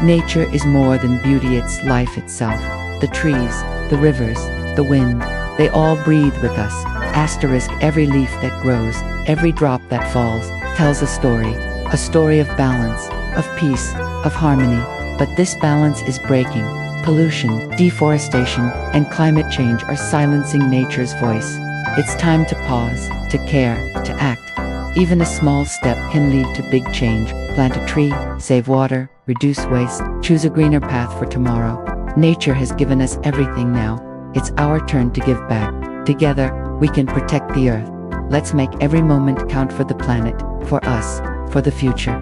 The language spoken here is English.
Nature is more than beauty, it's life itself. The trees, the rivers, the wind, they all breathe with us. Asterisk, every leaf that grows, every drop that falls, tells a story of balance, of peace, of harmony. But this balance is breaking. Pollution, deforestation, and climate change are silencing nature's voice. It's time to pause, to care, to act. Even a small step can lead to big change. Plant a tree, save water, reduce waste, choose a greener path for tomorrow. Nature has given us everything now. It's our turn to give back. Together, we can protect the earth. Let's make every moment count for the planet, for us, for the future.